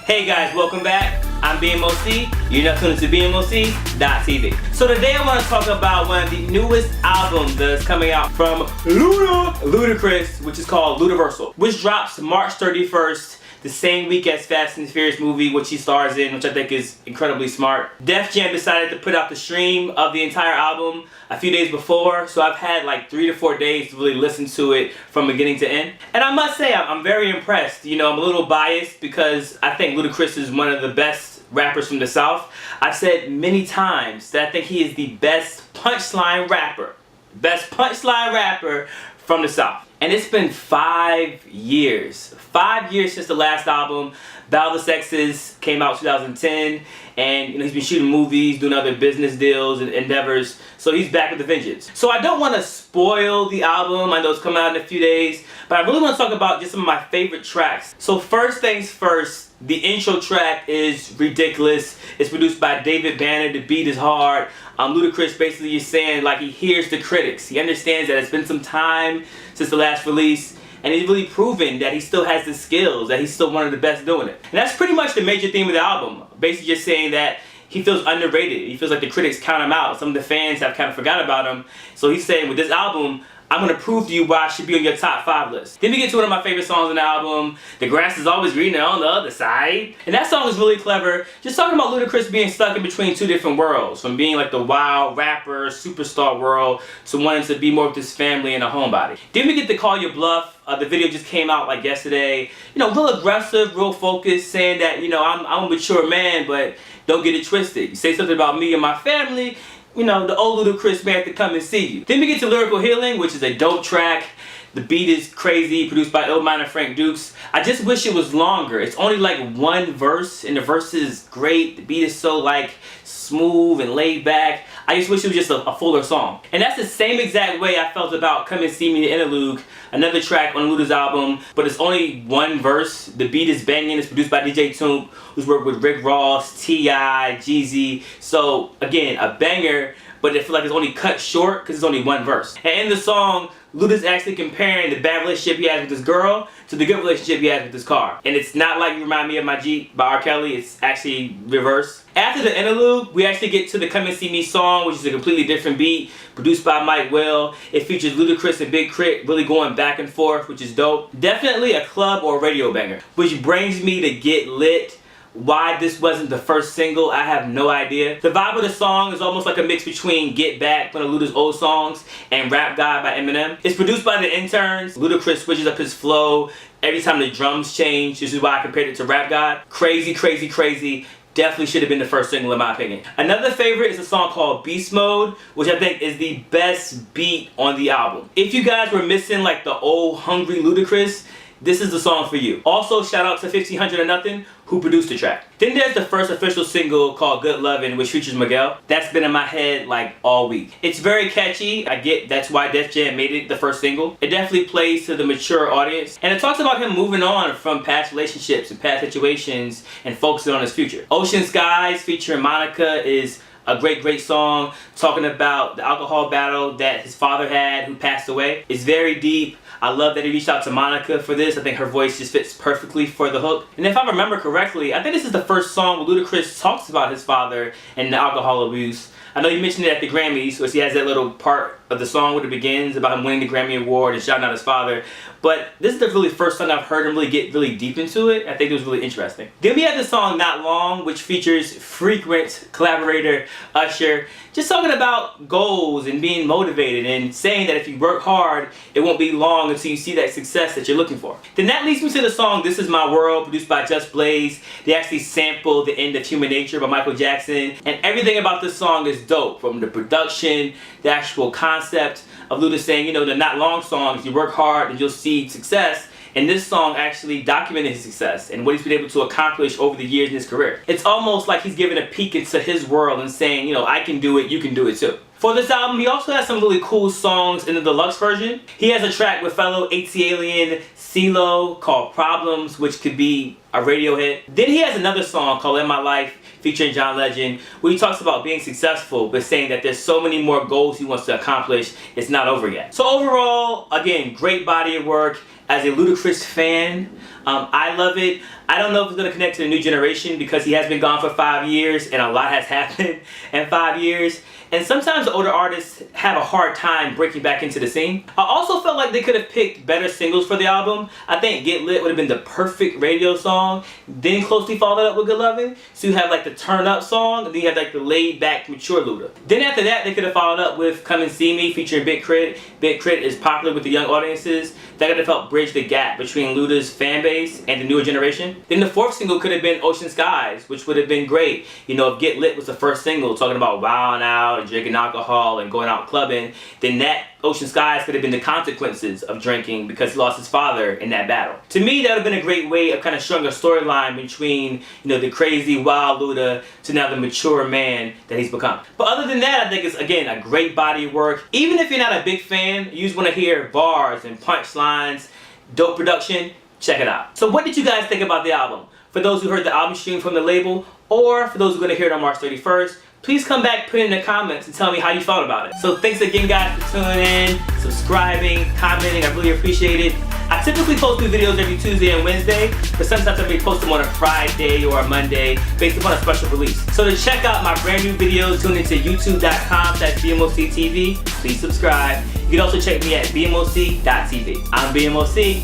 Hey guys, welcome back. I'm BMOC. You're now tuned to BMOCTV. So today I want to talk about one of the newest albums that's coming out from Ludacris, which is called Ludaversal, which drops March 31st, the same week as Fast and Furious movie, which he stars in, which I think is incredibly smart. Def Jam decided to put out the stream of the entire album a few days before, so I've had like 3 to 4 days to really listen to it from beginning to end. And I must say, I'm very impressed. You know, I'm a little biased because I think Ludacris is one of the best rappers from the South. I've said many times that I think he is the best punchline rapper. Best punchline rapper from the South. And it's been 5 years. 5 years since the last album. Battle of the Sexes came out 2010. And you know, he's been shooting movies, doing other business deals and endeavors. So he's back with a vengeance. So I don't want to spoil the album. I know it's coming out in a few days. But I really want to talk about just some of my favorite tracks. So first things first, the intro track is ridiculous. It's produced by David Banner. The beat is hard. Ludacris basically is saying like he hears the critics. He understands that it's been some time since the last release. And he's really proven that he still has the skills, that he's still one of the best doing it. And that's pretty much the major theme of the album. Basically just saying that he feels underrated. He feels like the critics count him out. Some of the fans have kind of forgot about him. So he's saying with this album, I'm going to prove to you why I should be on your top 5 list. Then we get to one of my favorite songs on the album, The Grass is Always Greener on the Other Side. And that song is really clever. Just talking about Ludacris being stuck in between 2 different worlds. From being like the wild rapper, superstar world, to wanting to be more with his family and a homebody. Then we get to Call Your Bluff. The video just came out like yesterday. You know, real aggressive, real focused, saying that, you know, I'm a mature man, but don't get it twisted. You say something about me and my family, you know, the old Ludacris may have to come and see you. Then we get to Lyrical Healing, which is a dope track. The beat is crazy, produced by Illmind and Frank Dukes. I just wish it was longer. It's only like 1 verse, and the verse is great. The beat is so like smooth and laid back. I just wish it was just a fuller song. And that's the same exact way I felt about Come and See Me, the Interlude, another track on Luda's album, but it's only 1 verse. The beat is banging. It's produced by DJ Toomp, who's worked with Rick Ross, T.I., Jeezy. So again, a banger, but it feels like it's only cut short because it's only 1 verse. And in the song, Luda's actually comparing the bad relationship he has with his girl to the good relationship he has with his car. And it's not like You Remind Me of My Jeep by R. Kelly, it's actually reverse. After the interlude, we actually get to the Come and See Me song, which is a completely different beat, produced by Mike Will. It features Ludacris and Big Crit really going back and forth, which is dope. Definitely a club or radio banger. Which brings me to Get Lit. Why this wasn't the first single, I have no idea. The vibe of the song is almost like a mix between Get Back, one of Luda's old songs, and Rap God by Eminem. It's produced by the Interns. Ludacris switches up his flow every time the drums change. This is why I compared it to Rap God. Crazy, crazy, crazy. Definitely should have been the first single in my opinion. Another favorite is a song called Beast Mode, which I think is the best beat on the album. If you guys were missing like the old hungry Ludacris, this is the song for you. Also, shout out to 1500 or Nothing, who produced the track. Then there's the first official single called Good Lovin', which features Miguel. That's been in my head like all week. It's very catchy. I get that's why Def Jam made it the first single. It definitely plays to the mature audience. And it talks about him moving on from past relationships and past situations and focusing on his future. Ocean Skies featuring Monica is a great song talking about the alcohol battle that his father had who passed away. It's very deep. I love that he reached out to Monica for this. I think her voice just fits perfectly for the hook. And if I remember correctly, I think this is the first song where Ludacris talks about his father and the alcohol abuse. I know you mentioned it at the Grammys, where he has that little part of the song where it begins about him winning the Grammy Award and shouting out his father. But this is the really first time I've heard him really get really deep into it. I think it was really interesting. Then we have the song Not Long, which features frequent collaborator Usher. Just talking about goals and being motivated and saying that if you work hard, it won't be long until you see that success that you're looking for. Then that leads me to the song This Is My World, produced by Just Blaze. They actually sampled The End of Human Nature by Michael Jackson. And everything about this song is dope. From the production, the actual concept of Luda saying, you know, the Not Long song, if you work hard and you'll see success. And this song actually documented his success and what he's been able to accomplish over the years in his career. It's almost like he's giving a peek into his world and saying, you know, I can do it, you can do it too. For this album, he also has some really cool songs in the deluxe version. He has a track with fellow AT-alien CeeLo called Problems, which could be a radio hit. Then he has another song called In My Life featuring John Legend, where he talks about being successful, but saying that there's so many more goals he wants to accomplish, it's not over yet. So overall, again, great body of work. As a Ludacris fan, I love it. I don't know if it's going to connect to the new generation because he has been gone for 5 years and a lot has happened in 5 years. And sometimes the older artists have a hard time breaking back into the scene. I also felt like they could have picked better singles for the album. I think Get Lit would have been the perfect radio song, then closely followed up with Good Lovin'. So you have like the turn up song, and then you have like the laid back mature Luda. Then after that, they could have followed up with Come and See Me featuring Big Crit. Big Crit is popular with the young audiences. That could have helped bridge the gap between Luda's fan base and the newer generation. Then the fourth single could have been Ocean Skies, which would have been great. You know, if Get Lit was the first single talking about wilding out and drinking alcohol and going out clubbing, then that Ocean Skies could have been the consequences of drinking because he lost his father in that battle. To me, that would have been a great way of kind of showing a storyline between, you know, the crazy wild Luda to now the mature man that he's become. But other than that, I think it's, again, a great body of work. Even if you're not a big fan, you just want to hear bars and punchlines, dope production, check it out. So what did you guys think about the album? For those who heard the album stream from the label, or for those who are going to hear it on March 31st, please come back, put it in the comments, and tell me how you felt about it. So thanks again, guys, for tuning in, subscribing, commenting. I really appreciate it. I typically post new videos every Tuesday and Wednesday, but sometimes I may post them on a Friday or a Monday based upon a special release. So to check out my brand new videos, tune into youtube.com/BMOCTV. Please subscribe. You can also check me at BMOC.TV. I'm BMOC.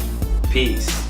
Peace.